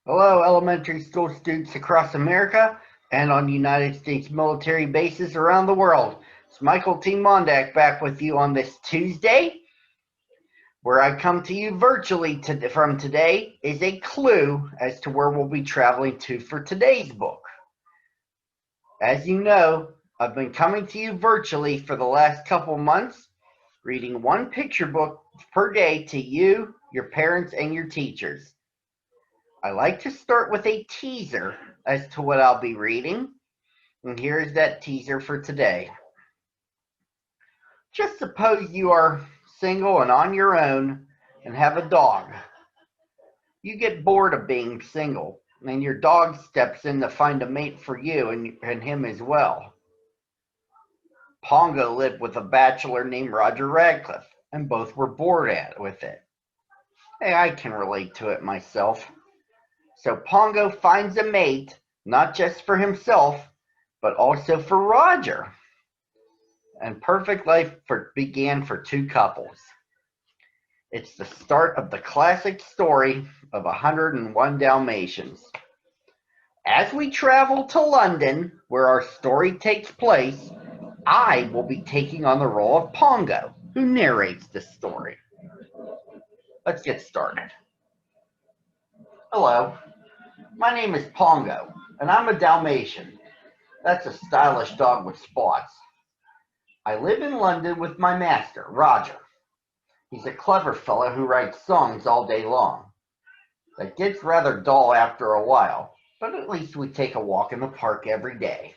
Hello, elementary school students across America and on United States military bases around the world. It's Michael T. Mondak back with you on this Tuesday, where I come to you virtually from today is a clue as to where we'll be traveling to for today's book. As you know, I've been coming to you virtually for the last couple months, reading one picture book per day to you, your parents, and your teachers. I like to start with a teaser as to what I'll be reading, and here's that teaser for today. Just suppose you are single and on your own and have a dog. You get bored of being single, and your dog steps in to find a mate for you and him as well. Pongo lived with a bachelor named Roger Radcliffe, and both were bored with it. Hey, I can relate to it myself. So Pongo finds a mate, not just for himself, but also for Roger. And perfect life began for two couples. It's the start of the classic story of 101 Dalmatians. As we travel to London, where our story takes place, I will be taking on the role of Pongo, who narrates the story. Let's get started. Hello, my name is Pongo, and I'm a Dalmatian. That's a stylish dog with spots. I live in London with my master, Roger. He's a clever fellow who writes songs all day long. That gets rather dull after a while, but at least we take a walk in the park every day.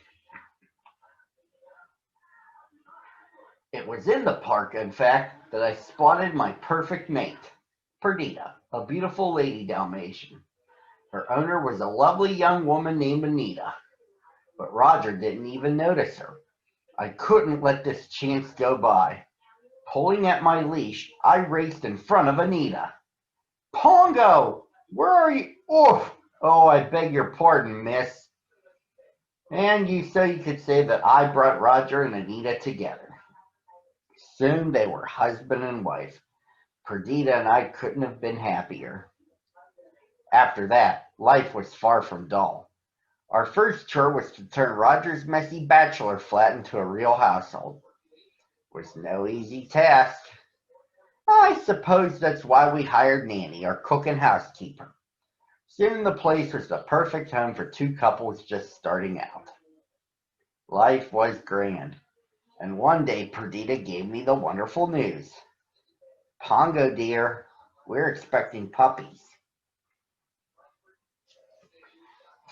It was in the park, in fact, that I spotted my perfect mate, Perdita, a beautiful lady Dalmatian. Her owner was a lovely young woman named Anita, but Roger didn't even notice her. I couldn't let this chance go by. Pulling at my leash, I raced in front of Anita. Pongo, where are you? Oh, I beg your pardon, miss. And so you could say that I brought Roger and Anita together. Soon they were husband and wife. Perdita and I couldn't have been happier. After that, life was far from dull. Our first chore was to turn Roger's messy bachelor flat into a real household. It was no easy task. I suppose that's why we hired Nanny, our cook and housekeeper. Soon the place was the perfect home for two couples just starting out. Life was grand, and one day Perdita gave me the wonderful news. Pongo, dear, we're expecting puppies.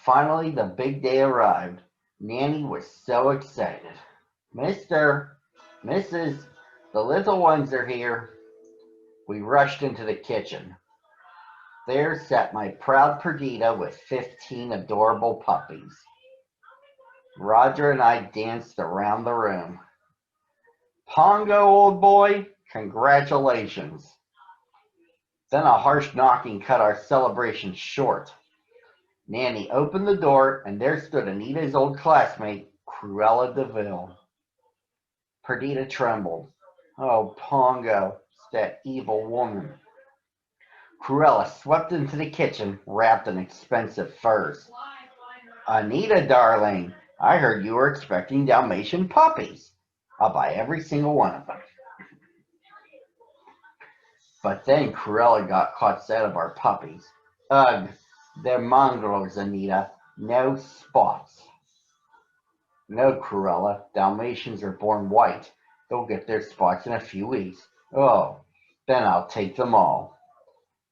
Finally, the big day arrived. Nanny was so excited. Mr., Mrs., the little ones are here. We rushed into the kitchen. There sat my proud Perdita with 15 adorable puppies. Roger and I danced around the room. Pongo, old boy, congratulations. Then a harsh knocking cut our celebration short. Nanny opened the door, and there stood Anita's old classmate, Cruella de Vil. Perdita trembled. Oh, Pongo, it's that evil woman. Cruella swept into the kitchen, wrapped in expensive furs. Anita, darling, I heard you were expecting Dalmatian puppies. I'll buy every single one of them. But then Cruella got caught sight of our puppies. Ugh, they're mongrels, Anita. No spots. No, Cruella, Dalmatians are born white. They'll get their spots in a few weeks. Oh, then I'll take them all.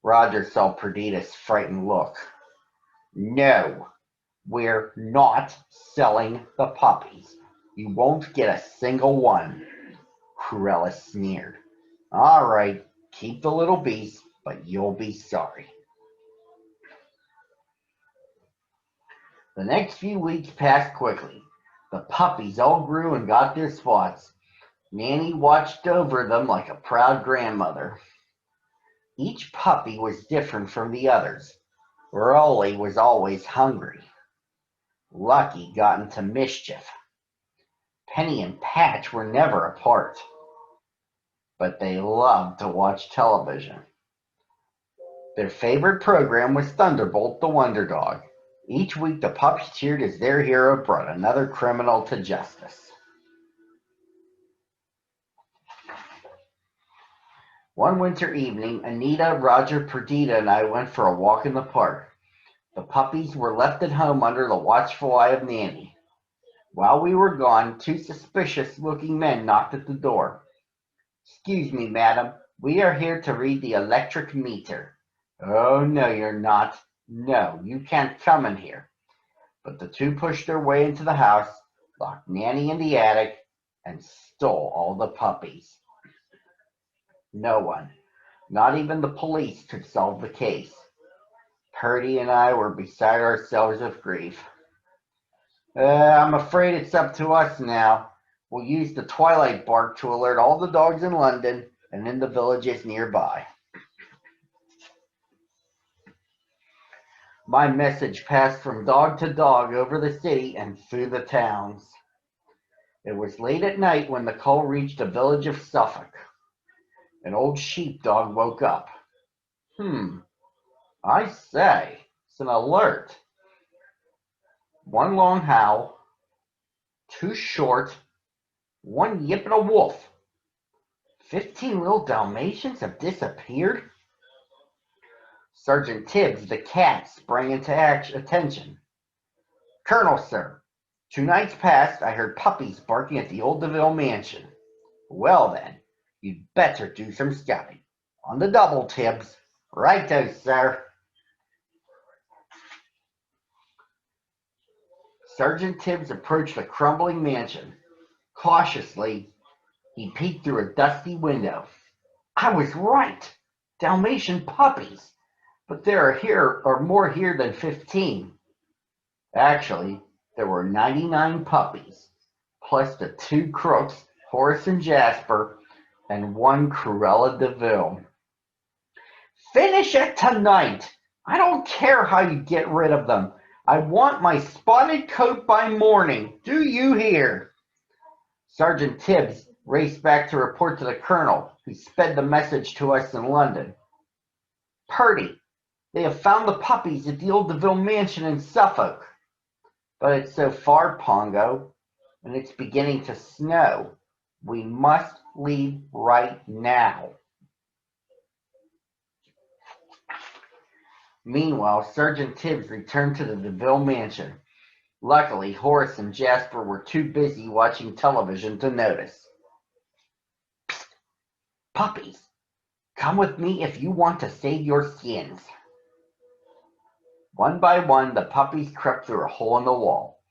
Roger saw Perdita's frightened look. No, we're not selling the puppies. You won't get a single one. Cruella sneered. All right, keep the little beasts, but you'll be sorry. The next few weeks passed quickly. The puppies all grew and got their spots. Nanny watched over them like a proud grandmother. Each puppy was different from the others. Rolly was always hungry. Lucky got into mischief. Penny and Patch were never apart. But they loved to watch television. Their favorite program was Thunderbolt the Wonder Dog. Each week the pups cheered as their hero brought another criminal to justice. One winter evening, Anita, Roger, Perdita, and I went for a walk in the park. The puppies were left at home under the watchful eye of Nanny. While we were gone, two suspicious-looking men knocked at the door. "Excuse me, madam. We are here to read the electric meter." "Oh, no, you're not. No, you can't come in here." But the two pushed their way into the house, locked Nanny in the attic, and stole all the puppies. No one, not even the police, could solve the case. Purdy and I were beside ourselves with grief. I'm afraid it's up to us now. We'll use the twilight bark to alert all the dogs in London and in the villages nearby." My message passed from dog to dog over the city and through the towns. It was late at night when the call reached the village of Suffolk. An old sheepdog woke up. I say, it's an alert. One long howl, two short, one yip and a wolf. 15 little Dalmatians have disappeared? Sergeant Tibbs, the cat, sprang into attention. "Colonel, sir, 2 nights past I heard puppies barking at the old DeVille mansion." "Well then, you'd better do some scouting." "On the double, Tibbs." "Righto, sir." Sergeant Tibbs approached the crumbling mansion. Cautiously, he peeked through a dusty window. I was right. Dalmatian puppies. But there are more here than 15. Actually, there were 99 puppies, plus the two crooks, Horace and Jasper, and one Cruella de Vil. "Finish it tonight. I don't care how you get rid of them. I want my spotted coat by morning. Do you hear?" Sergeant Tibbs raced back to report to the colonel, who sped the message to us in London. "Purdy, they have found the puppies at the old DeVille mansion in Suffolk." "But it's so far, Pongo, and it's beginning to snow. We must leave right now." Meanwhile, Sergeant Tibbs returned to the DeVille mansion. Luckily, Horace and Jasper were too busy watching television to notice. "Psst, puppies, come with me if you want to save your skins." One by one, the puppies crept through a hole in the wall.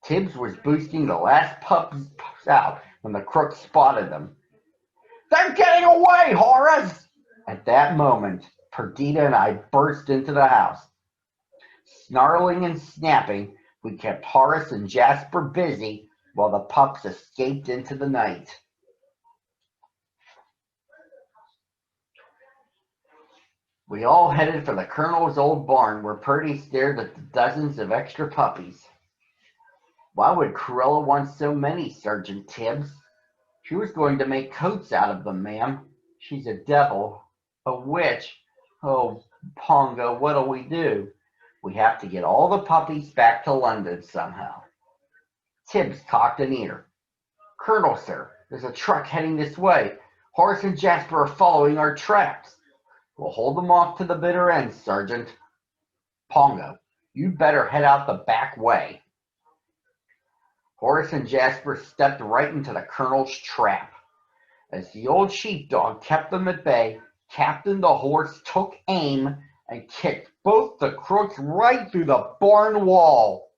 Tibbs was boosting the last pups out when the crooks spotted them. "They're getting away, Horace!" At that moment, Perdita and I burst into the house. Snarling and snapping, we kept Horace and Jasper busy while the pups escaped into the night. We all headed for the colonel's old barn, where Purdy stared at the dozens of extra puppies. "Why would Cruella want so many, Sergeant Tibbs?" "She was going to make coats out of them, ma'am. She's a devil, a witch. Oh, Pongo, what'll we do? We have to get all the puppies back to London somehow." Tibbs cocked an ear. "Colonel, sir, there's a truck heading this way. Horace and Jasper are following our tracks." "We'll hold them off to the bitter end, Sergeant." "Pongo, you'd better head out the back way." Horace and Jasper stepped right into the colonel's trap. As the old sheepdog kept them at bay, Captain the Horse took aim and kicked both the crooks right through the barn wall.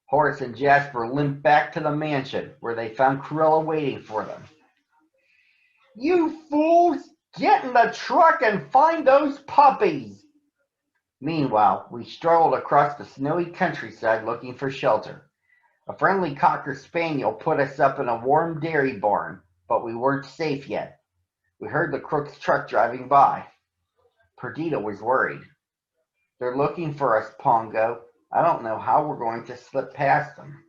Horace and Jasper limped back to the mansion, where they found Cruella waiting for them. "You fools! Get in the truck and find those puppies!" Meanwhile, we struggled across the snowy countryside looking for shelter. A friendly Cocker Spaniel put us up in a warm dairy barn, but we weren't safe yet. We heard the crook's truck driving by. Perdita was worried. "They're looking for us, Pongo. I don't know how we're going to slip past them."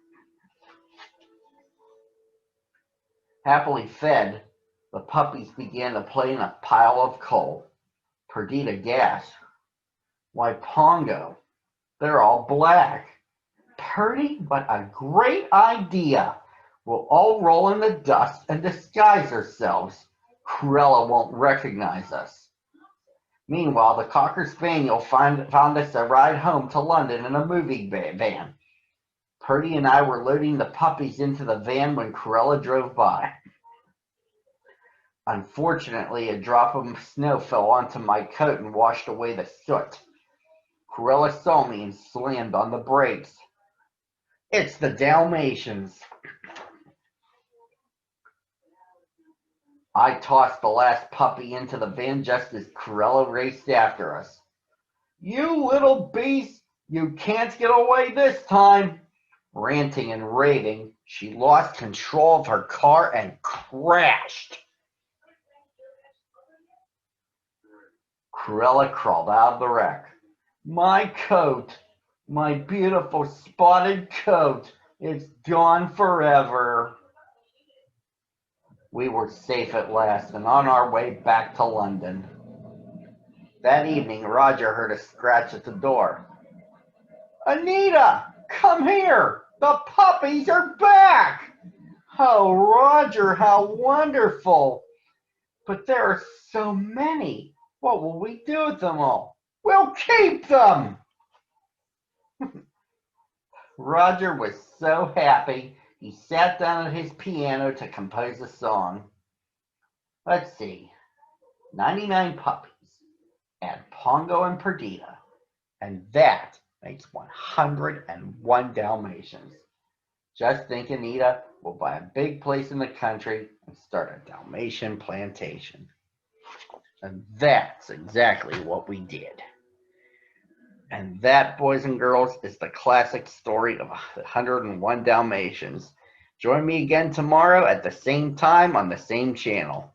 Happily fed, the puppies began to play in a pile of coal. Perdita gasped. Why, Pongo, they're all black. Purdy, what a great idea. We'll all roll in the dust and disguise ourselves. Cruella won't recognize us. Meanwhile, the Cocker Spaniel found us a ride home to London in a movie van. Purdy and I were loading the puppies into the van when Cruella drove by. Unfortunately, a drop of snow fell onto my coat and washed away the soot. Cruella saw me and slammed on the brakes. It's the Dalmatians. I tossed the last puppy into the van just as Cruella raced after us. You little beast, you can't get away this time. Ranting and raving, she lost control of her car and crashed. Cruella crawled out of the wreck. My coat, my beautiful spotted coat, it's gone forever. We were safe at last and on our way back to London. That evening, Roger heard a scratch at the door. Anita, come here! The puppies are back! Oh, Roger, how wonderful! But there are so many. What will we do with them all? We'll keep them! Roger was so happy, he sat down at his piano to compose a song. Let's see. 99 puppies. Add Pongo and Perdita. And that makes 101 Dalmatians. Just think, Anita, we'll buy a big place in the country and start a Dalmatian plantation. And that's exactly what we did. And that, boys and girls, is the classic story of 101 Dalmatians. Join me again tomorrow at the same time on the same channel.